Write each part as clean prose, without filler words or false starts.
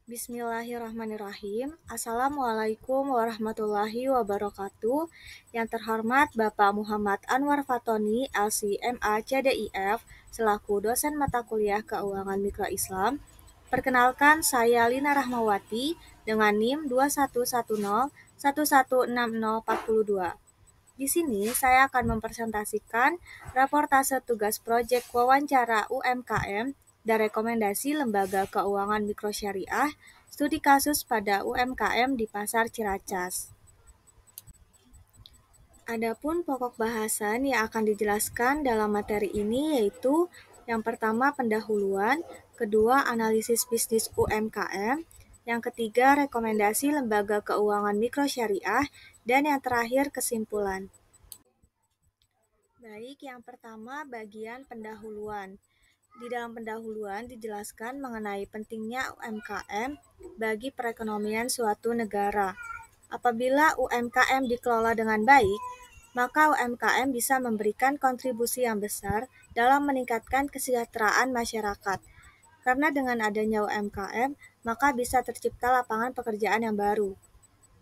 Bismillahirrahmanirrahim. Assalamualaikum warahmatullahi wabarakatuh. Yang terhormat Bapak Muhammad Anwar Fatoni, LC.MA CDIF, selaku dosen mata kuliah Keuangan Mikro Islam. Perkenalkan, saya Lina Rahmawati dengan NIM 2110116042. Di sini saya akan mempresentasikan reportase tugas proyek wawancara UMKM dan rekomendasi Lembaga Keuangan Mikro Syariah, studi kasus pada UMKM di Pasar Ciracas. Adapun pokok bahasan yang akan dijelaskan dalam materi ini yaitu yang pertama pendahuluan, kedua analisis bisnis UMKM, yang ketiga rekomendasi Lembaga Keuangan Mikro Syariah, dan yang terakhir kesimpulan. Baik, yang pertama bagian pendahuluan. Di dalam pendahuluan dijelaskan mengenai pentingnya UMKM bagi perekonomian suatu negara. Apabila UMKM dikelola dengan baik, maka UMKM bisa memberikan kontribusi yang besar dalam meningkatkan kesejahteraan masyarakat. Karena dengan adanya UMKM, maka bisa tercipta lapangan pekerjaan yang baru.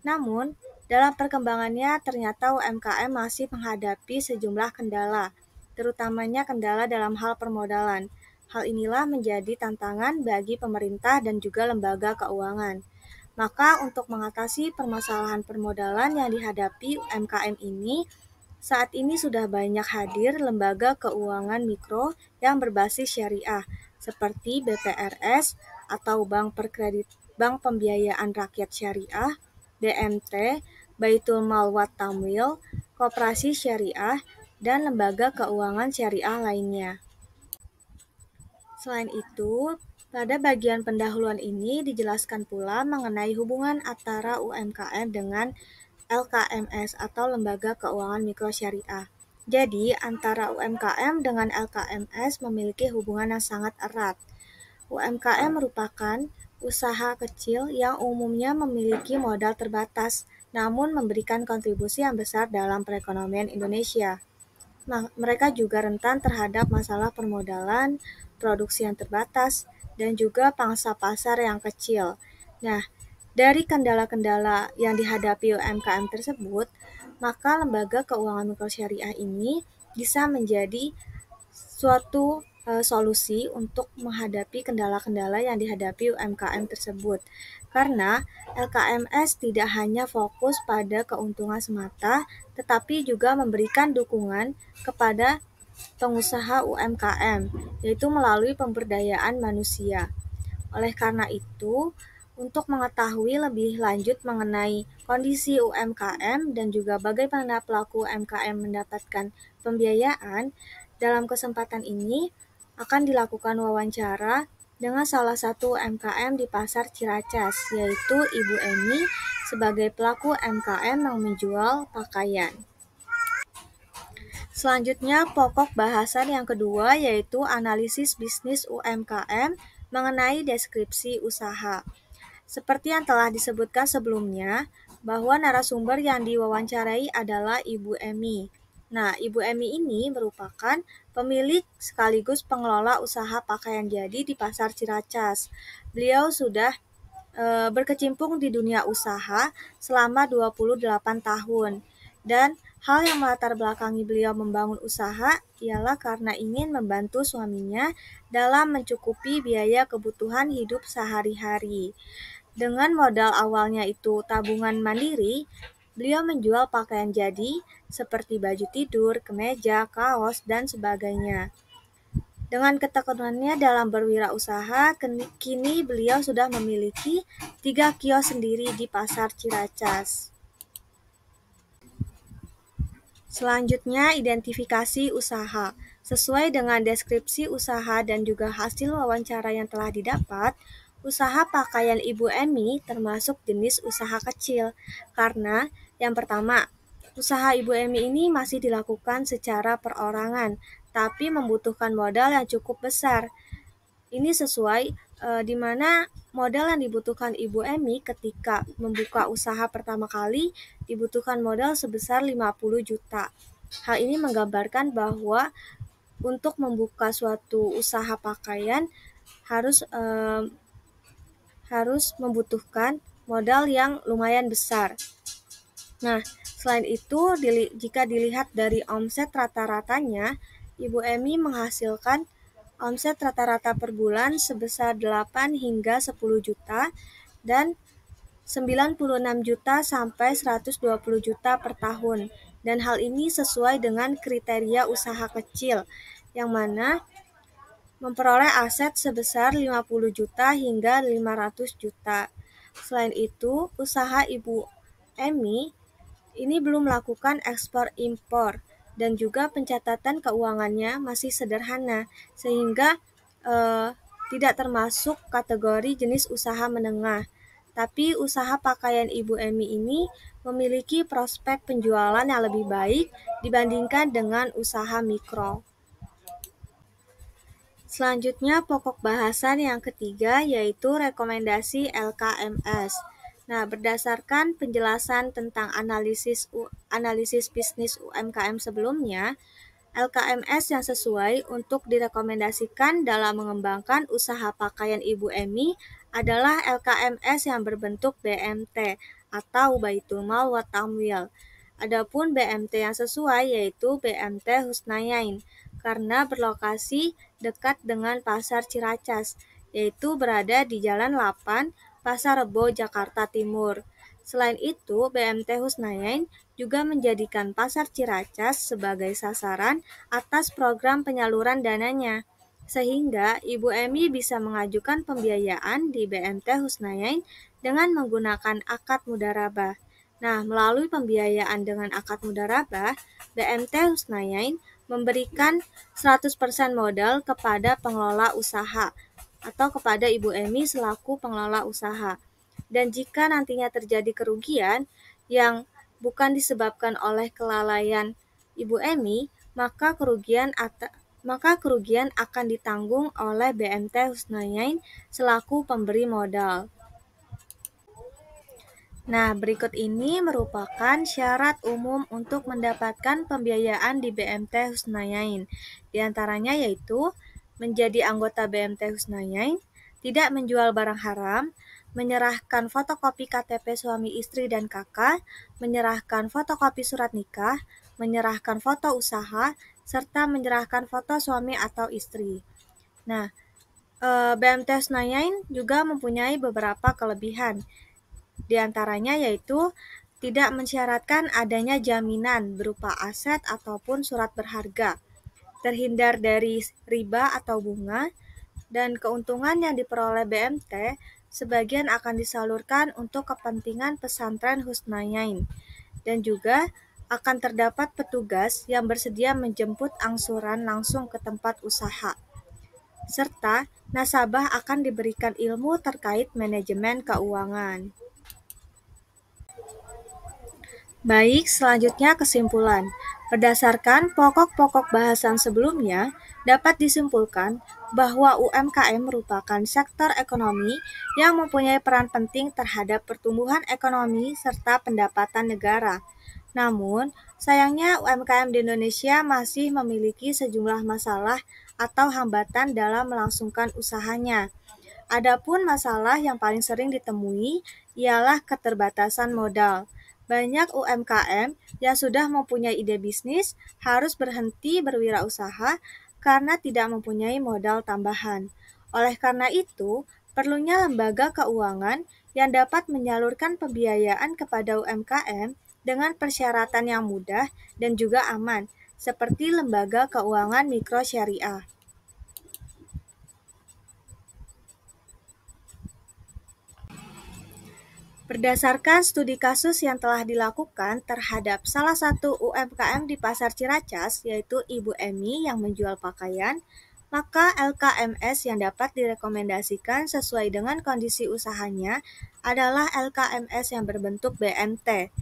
Namun, dalam perkembangannya ternyata UMKM masih menghadapi sejumlah kendala, terutamanya kendala dalam hal permodalan. Hal inilah menjadi tantangan bagi pemerintah dan juga lembaga keuangan. Maka untuk mengatasi permasalahan permodalan yang dihadapi UMKM ini, saat ini sudah banyak hadir lembaga keuangan mikro yang berbasis syariah, seperti BPRS atau Bank Pembiayaan Rakyat Syariah, BMT, Baitul Mal wat Tamwil, Koperasi Syariah, dan lembaga keuangan syariah lainnya. Selain itu, pada bagian pendahuluan ini dijelaskan pula mengenai hubungan antara UMKM dengan LKMS atau Lembaga Keuangan Mikro Syariah. Jadi, antara UMKM dengan LKMS memiliki hubungan yang sangat erat. UMKM merupakan usaha kecil yang umumnya memiliki modal terbatas, namun memberikan kontribusi yang besar dalam perekonomian Indonesia. Mereka juga rentan terhadap masalah permodalan, produksi yang terbatas, dan juga pangsa pasar yang kecil. Nah, dari kendala-kendala yang dihadapi UMKM tersebut, maka lembaga keuangan mikro syariah ini bisa menjadi suatu solusi untuk menghadapi kendala-kendala yang dihadapi UMKM tersebut. Karena LKMS tidak hanya fokus pada keuntungan semata, tetapi juga memberikan dukungan kepada pengusaha UMKM, yaitu melalui pemberdayaan manusia. Oleh karena itu, untuk mengetahui lebih lanjut mengenai kondisi UMKM dan juga bagaimana pelaku UMKM mendapatkan pembiayaan, dalam kesempatan ini akan dilakukan wawancara dengan salah satu UMKM di Pasar Ciracas, yaitu Ibu Emi sebagai pelaku UMKM yang menjual pakaian. Selanjutnya, pokok bahasan yang kedua yaitu analisis bisnis UMKM mengenai deskripsi usaha. Seperti yang telah disebutkan sebelumnya, bahwa narasumber yang diwawancarai adalah Ibu Emi. Nah, Ibu Emi ini merupakan pemilik sekaligus pengelola usaha pakaian jadi di Pasar Ciracas. Beliau sudah berkecimpung di dunia usaha selama 28 tahun. Dan hal yang melatar belakangi beliau membangun usaha ialah karena ingin membantu suaminya dalam mencukupi biaya kebutuhan hidup sehari-hari. Dengan modal awalnya itu tabungan mandiri, beliau menjual pakaian jadi seperti baju tidur, kemeja, kaos, dan sebagainya. Dengan ketekunannya dalam berwirausaha, kini beliau sudah memiliki 3 kios sendiri di Pasar Ciracas. Selanjutnya, identifikasi usaha. Sesuai dengan deskripsi usaha dan juga hasil wawancara yang telah didapat, usaha pakaian Ibu Emi termasuk jenis usaha kecil. Karena, yang pertama, usaha Ibu Emi ini masih dilakukan secara perorangan, tapi membutuhkan modal yang cukup besar. Ini sesuai di mana modal yang dibutuhkan Ibu Emi ketika membuka usaha pertama kali dibutuhkan modal sebesar 50 juta. Hal ini menggambarkan bahwa untuk membuka suatu usaha pakaian harus membutuhkan modal yang lumayan besar. Nah, selain itu, jika dilihat dari omset rata-ratanya, Ibu Emi menghasilkan omset rata-rata per bulan sebesar 8 hingga 10 juta dan 96 juta sampai 120 juta per tahun. Dan hal ini sesuai dengan kriteria usaha kecil, yang mana memperoleh aset sebesar 50 juta hingga 500 juta. Selain itu, usaha Ibu Emi ini belum melakukan ekspor-impor dan juga pencatatan keuangannya masih sederhana, sehingga tidak termasuk kategori jenis usaha menengah. Tapi usaha pakaian Ibu Emi ini memiliki prospek penjualan yang lebih baik dibandingkan dengan usaha mikro. Selanjutnya, pokok bahasan yang ketiga yaitu rekomendasi LKMS. Nah, berdasarkan penjelasan tentang analisis bisnis UMKM sebelumnya, LKMS yang sesuai untuk direkomendasikan dalam mengembangkan usaha pakaian Ibu Emi adalah LKMS yang berbentuk BMT atau Baitul Mal wa Tamwil. Adapun BMT yang sesuai yaitu BMT Husnayain karena berlokasi dekat dengan Pasar Ciracas, yaitu berada di Jalan 8, Pasar Rebo, Jakarta Timur. Selain itu, BMT Husnayain juga menjadikan Pasar Ciracas sebagai sasaran atas program penyaluran dananya, sehingga Ibu Emi bisa mengajukan pembiayaan di BMT Husnayain dengan menggunakan akad mudharabah. Nah, melalui pembiayaan dengan akad mudharabah, BMT Husnayain memberikan 100% modal kepada pengelola usaha atau kepada Ibu Emi selaku pengelola usaha. Dan jika nantinya terjadi kerugian yang bukan disebabkan oleh kelalaian Ibu Emi, maka kerugian akan ditanggung oleh BMT Husnayain selaku pemberi modal. Nah, berikut ini merupakan syarat umum untuk mendapatkan pembiayaan di BMT Husnayain. Di antaranya yaitu menjadi anggota BMT Husnayain, tidak menjual barang haram, menyerahkan fotokopi KTP suami istri dan kakak, menyerahkan fotokopi surat nikah, menyerahkan foto usaha, serta menyerahkan foto suami atau istri. Nah, BMT Husnayain juga mempunyai beberapa kelebihan. Di antaranya yaitu tidak mensyaratkan adanya jaminan berupa aset ataupun surat berharga, terhindar dari riba atau bunga, dan keuntungan yang diperoleh BMT sebagian akan disalurkan untuk kepentingan pesantren Husnayain, dan juga akan terdapat petugas yang bersedia menjemput angsuran langsung ke tempat usaha, serta nasabah akan diberikan ilmu terkait manajemen keuangan. Baik, selanjutnya kesimpulan. Berdasarkan pokok-pokok bahasan sebelumnya, dapat disimpulkan bahwa UMKM merupakan sektor ekonomi yang mempunyai peran penting terhadap pertumbuhan ekonomi serta pendapatan negara. Namun, sayangnya UMKM di Indonesia masih memiliki sejumlah masalah atau hambatan dalam melangsungkan usahanya. Adapun masalah yang paling sering ditemui ialah keterbatasan modal. Banyak UMKM yang sudah mempunyai ide bisnis harus berhenti berwirausaha karena tidak mempunyai modal tambahan. Oleh karena itu, perlunya lembaga keuangan yang dapat menyalurkan pembiayaan kepada UMKM dengan persyaratan yang mudah dan juga aman, seperti lembaga keuangan mikro syariah. Berdasarkan studi kasus yang telah dilakukan terhadap salah satu UMKM di Pasar Ciracas, yaitu Ibu Emi yang menjual pakaian, maka LKMS yang dapat direkomendasikan sesuai dengan kondisi usahanya adalah LKMS yang berbentuk BMT.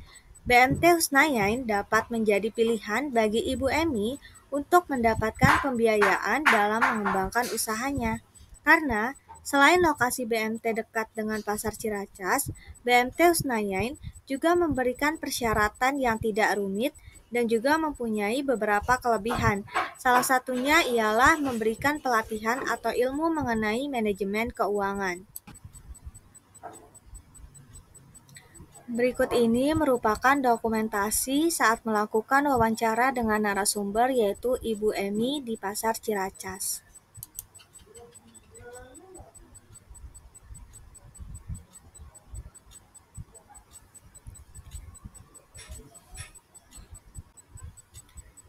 BMT Husnayain dapat menjadi pilihan bagi Ibu Emi untuk mendapatkan pembiayaan dalam mengembangkan usahanya. Karena selain lokasi BMT dekat dengan Pasar Ciracas, BMT Husnayain juga memberikan persyaratan yang tidak rumit dan juga mempunyai beberapa kelebihan. Salah satunya ialah memberikan pelatihan atau ilmu mengenai manajemen keuangan. Berikut ini merupakan dokumentasi saat melakukan wawancara dengan narasumber yaitu Ibu Emi di Pasar Ciracas.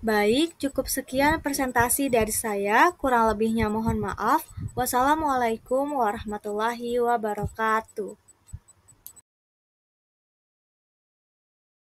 Baik, cukup sekian presentasi dari saya. Kurang lebihnya mohon maaf. Wassalamualaikum warahmatullahi wabarakatuh.